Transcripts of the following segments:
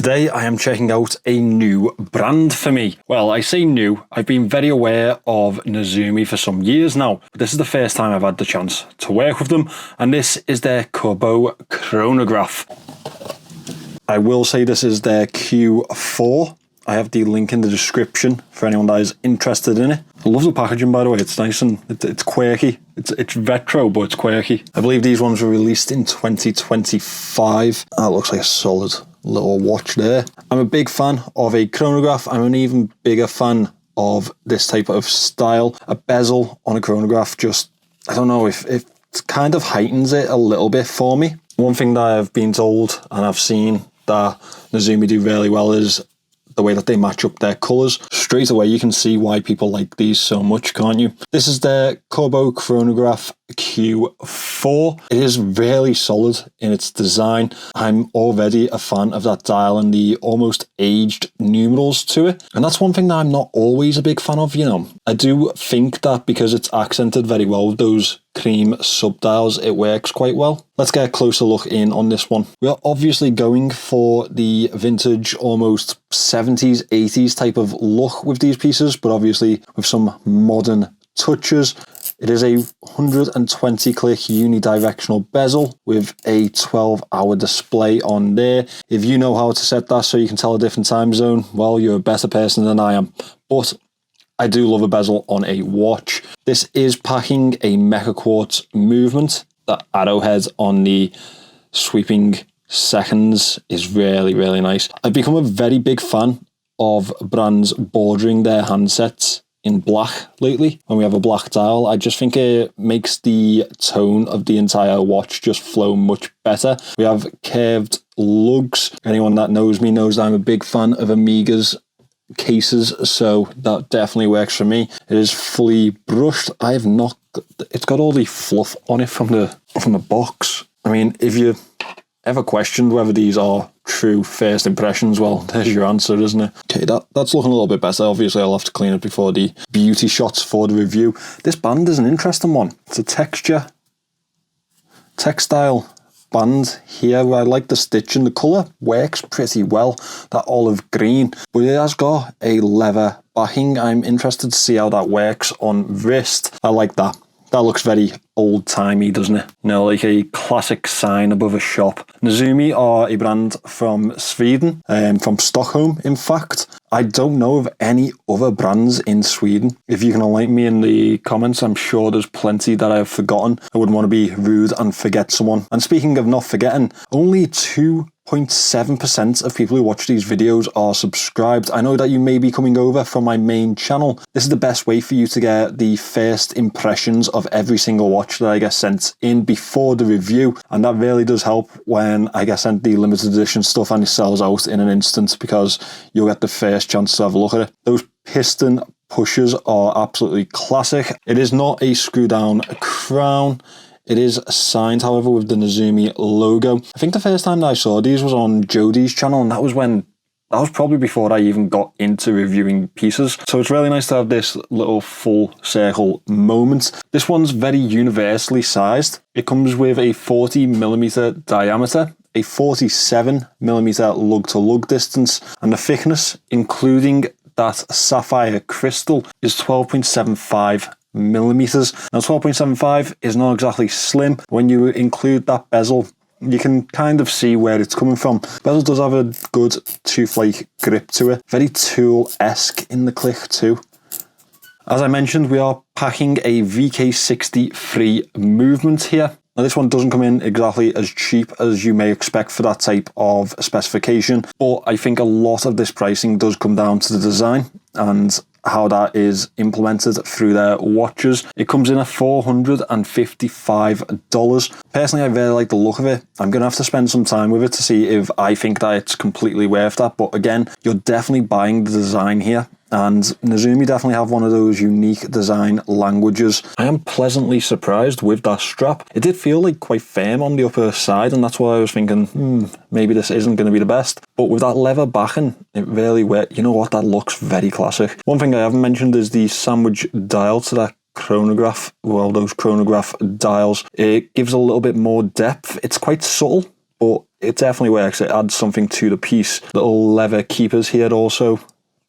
Today I am checking out a new brand for me. Well, I say new, I've been very aware of Nezumi for some years now, but this is the first time I've had the chance to work with them, and this is their Corbeau Chronograph. I will say this is their Q4. I have the link in the description for anyone that is interested in it. I love the packaging, by the way. It's nice and it's quirky. It's retro, but it's quirky. I believe these ones were released in 2025. That looks like a solid little watch there. I'm a big fan of a chronograph. I'm an even bigger fan of this type of style. A bezel on a chronograph just, I don't know, if it kind of heightens it a little bit for me. One thing that I've been told and I've seen that Nezumi do really well is the way that they match up their colours. Straight away you can see why people like these so much, can't you? This is their Corbeau Chronograph Q4. It is really solid in its design. I'm already a fan of that dial and the almost aged numerals to it. And that's one thing that I'm not always a big fan of, you know. I do think that because it's accented very well with those cream subdials, it works quite well. Let's get a closer look in on this one. We are obviously going for the vintage, almost 70s, 80s type of look with these pieces, but obviously with some modern touches. It is a 120 click unidirectional bezel with a 12-hour display on there. If you know how to set that so you can tell a different time zone, well, you're a better person than I am. But I do love a bezel on a watch. This is packing a mecha quartz movement. That arrowhead on the sweeping seconds is really, really nice. I've become a very big fan of brands bordering their handsets in black lately. When we have a black dial, I just think it makes the tone of the entire watch just flow much better. We have curved lugs. Anyone that knows me knows that I'm a big fan of Omega's cases, so that definitely works for me. It is fully brushed. I have not, it's got all the fluff on it from the box. I mean, if you ever questioned whether these are true first impressions, well, there's your answer, isn't it? Okay, that's looking a little bit better. Obviously I'll have to clean it before the beauty shots for the review. This band is an interesting one. It's a textile band here. I like the stitching. The colour works pretty well, that olive green, but it has got a leather backing. I'm interested to see how that works on wrist. I like that. That looks very old-timey, doesn't it? You know, like a classic sign above a shop. Nezumi are a brand from Sweden, from Stockholm, in fact. I don't know of any other brands in Sweden. If you can enlighten me in the comments, I'm sure there's plenty that I've forgotten. I wouldn't want to be rude and forget someone. And speaking of not forgetting, only 2.7% of people who watch these videos are subscribed. I know that you may be coming over from my main channel. This is the best way for you to get the first impressions of every single watch that I get sent in before the review, and that really does help when I get sent the limited edition stuff and it sells out in an instant, because you'll get the first chance to have a look at it. Those piston pushers are absolutely classic. It is not a screw down crown. It is signed, however, with the Nezumi logo. I think the first time that I saw these was on Jodie's channel, and that was probably before I even got into reviewing pieces. So it's really nice to have this little full circle moment. This one's very universally sized. It comes with a 40mm diameter, a 47mm lug-to-lug distance, and the thickness, including that sapphire crystal, is 12.75 millimeters. Now 12.75 is not exactly slim. When you include that bezel, you can kind of see where it's coming from. Bezel does have a good tooth-like grip to it. Very tool-esque in the click too. As I mentioned, we are packing a VK63 movement here. Now this one doesn't come in exactly as cheap as you may expect for that type of specification, but I think a lot of this pricing does come down to the design and how that is implemented through their watches. It comes in at $455. Personally, I really like the look of it. I'm going to have to spend some time with it to see if I think that it's completely worth that. But again, you're definitely buying the design here. And Nezumi definitely have one of those unique design languages. I am pleasantly surprised with that strap. It did feel like quite firm on the upper side, and that's why I was thinking, maybe this isn't going to be the best. But with that leather backing, it really worked. You know what? That looks very classic. One thing I haven't mentioned is the sandwich dial to that chronograph. Well, those chronograph dials. It gives a little bit more depth. It's quite subtle, but it definitely works. It adds something to the piece. Little leather keepers here also,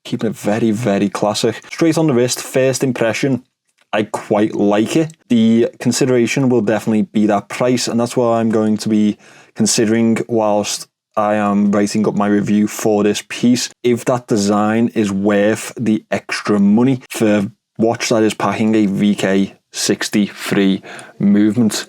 keeping it very, very classic. Straight on the wrist, first impression, I quite like it. The consideration will definitely be that price, and that's what I'm going to be considering whilst I am writing up my review for this piece. If that design is worth the extra money for a watch that is packing a VK63 movement.